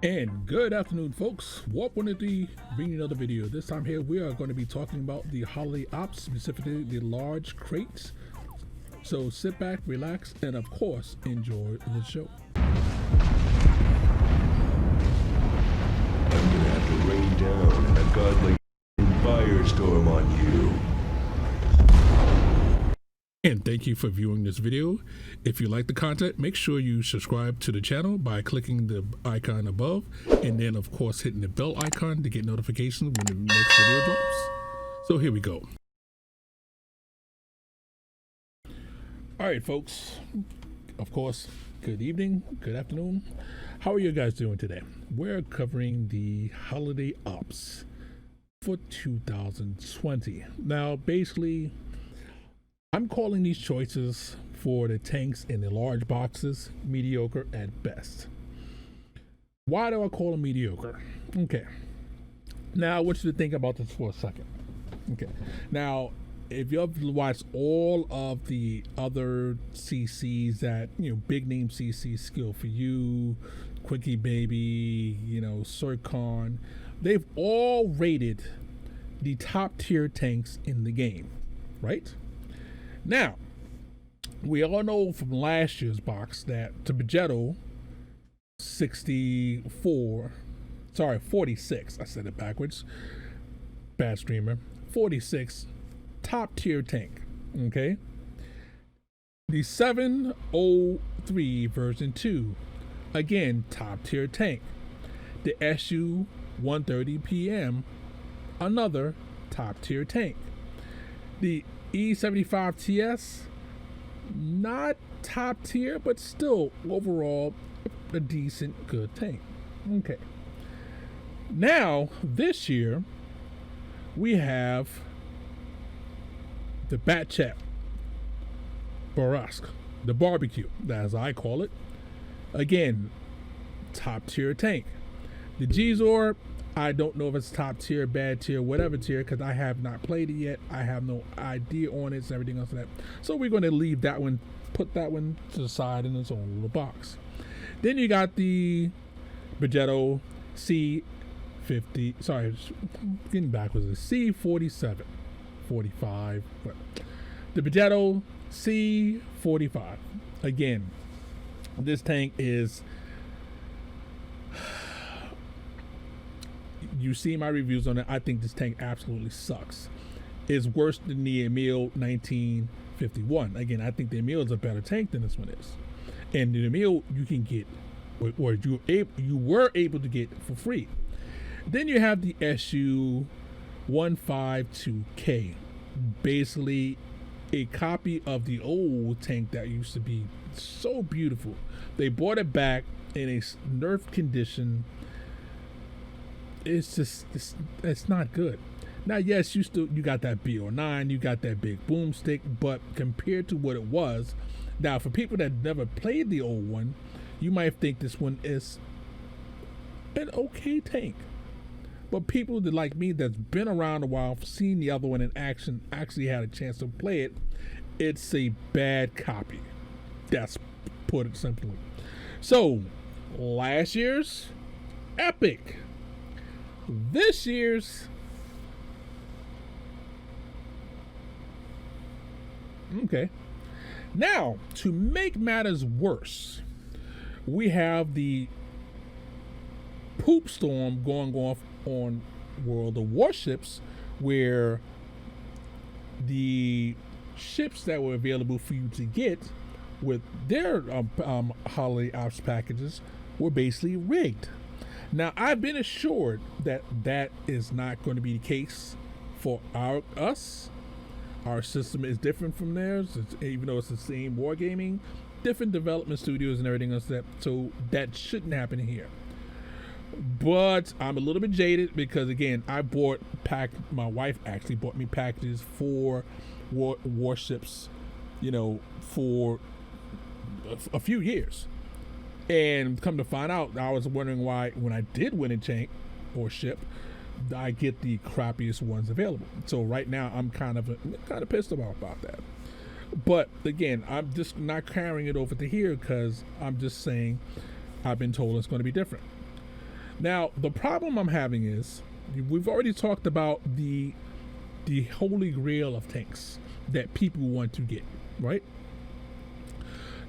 And good afternoon, folks. Warp 180 bringing another video. This time here we are going to be talking about the holiday ops, specifically the large crates. So sit back, relax, and of course enjoy the show. I'm gonna have to rain down a godly firestorm on you. And thank you for viewing this video. If you like the content, make sure you subscribe to the channel by clicking the icon above, and then of course hitting the bell icon to get notifications when the next video drops. So here we go. All right, folks. Of course, good evening, good afternoon. How are you guys doing today? We're covering the holiday ops for 2020. Now, basically, I'm calling these choices for the tanks in the large boxes mediocre at best. Why do I call them mediocre? Okay. Now, I want you to think about this for a second. Okay. Now, if you've watched all of the other CCs that, big name CCs, Skill for You, Quickie Baby, Sircon, they've all rated the top tier tanks in the game, right? Now, we all know from last year's box that Tabajetto 46, I said it backwards, bad streamer, 46, top tier tank, okay? The 703 version 2, again, top tier tank. The SU 130 PM, another top tier tank. The E75 TS, not top tier, but still overall a decent, good tank. Okay. Now, this year, we have the Batchat Barask, the barbecue, as I call it. Again, top tier tank. The Gzor, I don't know if it's top tier, bad tier, whatever tier, because I have not played it yet. I have no idea on it, and everything else like that. So we're going to leave that one, put that one to the side in its own little box. Then you got the Bajetto C50, sorry, getting backwards, the C47, 45, but the Bajetto C45. Again, this tank is, you see my reviews on it. I think this tank absolutely sucks. It's worse than the Emil 1951. Again, I think the Emil is a better tank than this one is. And the Emil you can get, or you were able to get for free. Then you have the SU 152K, basically a copy of the old tank that used to be so beautiful. They brought it back in a nerf condition. It's just, it's not good. Now, yes, you got that BO9, you got that big boomstick, but compared to what it was, now for people that never played the old one, you might think this one is an okay tank. But people that like me that's been around a while, seen the other one in action, actually had a chance to play it, it's a bad copy. That's put it simply. So, last year's epic. This year's okay. Now, to make matters worse, we have the poop storm going off on World of Warships, where the ships that were available for you to get with their holiday ops packages were basically rigged. Now, I've been assured that that is not going to be the case for us. Our system is different from theirs, even though it's the same wargaming, different development studios and everything else. So that shouldn't happen here. But I'm a little bit jaded because, again, my wife actually bought me packages for warships, for a few years. And come to find out, I was wondering why, when I did win a tank or ship, I get the crappiest ones available. So right now, I'm kind of pissed about that. But again, I'm just not carrying it over to here because I'm just saying I've been told it's going to be different. Now, the problem I'm having is we've already talked about the holy grail of tanks that people want to get, right?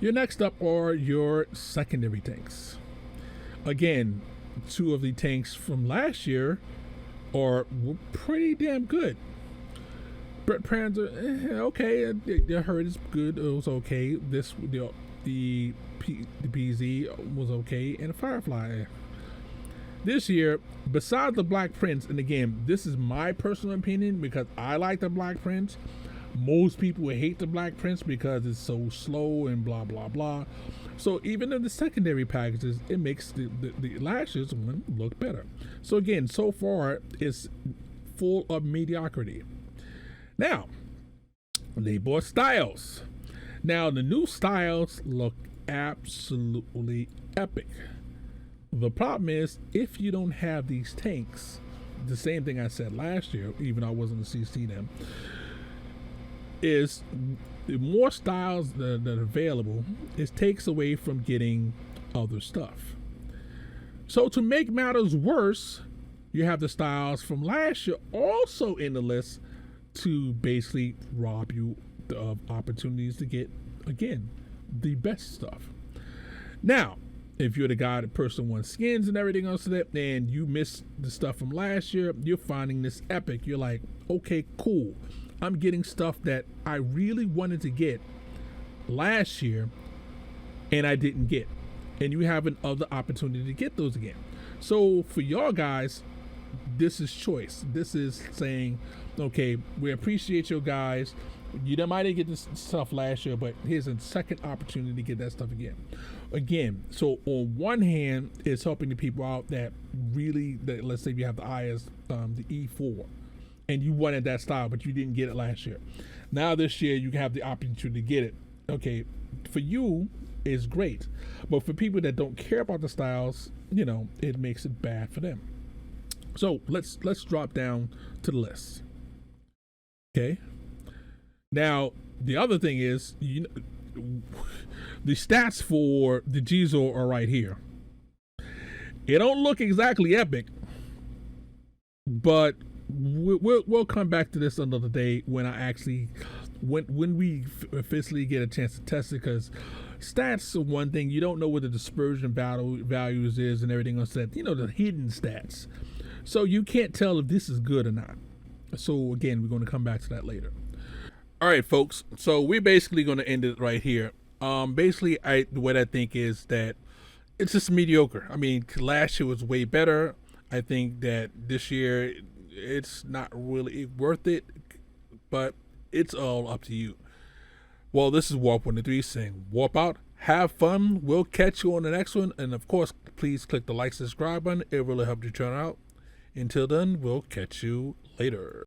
Your next up are your secondary tanks. Again, two of the tanks from last year were pretty damn good. Brett Panzer, okay, the hurt is good. It was okay. The PZ was okay, and the Firefly. This year, besides the Black Prince, and again, this is my personal opinion because I like the Black Prince. Most people hate the Black Prince because it's so slow and blah blah blah. So even in the secondary packages, it makes the last year's one look better. So again, so far it's full of mediocrity. Now, they bought styles. Now the new styles look absolutely epic. The problem is, if you don't have these tanks, the same thing I said last year, even though I wasn't a CC them, is the more styles that are available, it takes away from getting other stuff. So to make matters worse, you have the styles from last year also in the list to basically rob you of opportunities to get, again, the best stuff. Now, if you're the guy that person wants skins and everything else of that, and you missed the stuff from last year, you're finding this epic. You're like, okay, cool. I'm getting stuff that I really wanted to get last year and I didn't get. And you have another opportunity to get those again. So for y'all guys, this is choice. This is saying, okay, we appreciate you guys. You might have get this stuff last year, but here's a second opportunity to get that stuff again. So on one hand, it's helping the people out that really, that let's say you have the IS, the E4, and you wanted that style, but you didn't get it last year. Now this year, you have the opportunity to get it. Okay, for you, it's great, but for people that don't care about the styles, it makes it bad for them. So let's drop down to the list. Okay. Now, the other thing is, the stats for the Jizo are right here. It don't look exactly epic, but we'll come back to this another day when I actually, when we officially get a chance to test it, because stats are one thing. You don't know what the dispersion values is and everything else, that, the hidden stats. So you can't tell if this is good or not. So again, we're going to come back to that later. All right, folks. So we're basically going to end it right here. Basically, what I think is that it's just mediocre. I mean, last year was way better. I think that this year it's not really worth it, but it's all up to you. Well, this is Warp 123 saying, warp out, have fun. We'll catch you on the next one. And of course, please click the like, subscribe button. It really helps you turn out. Until then, we'll catch you later.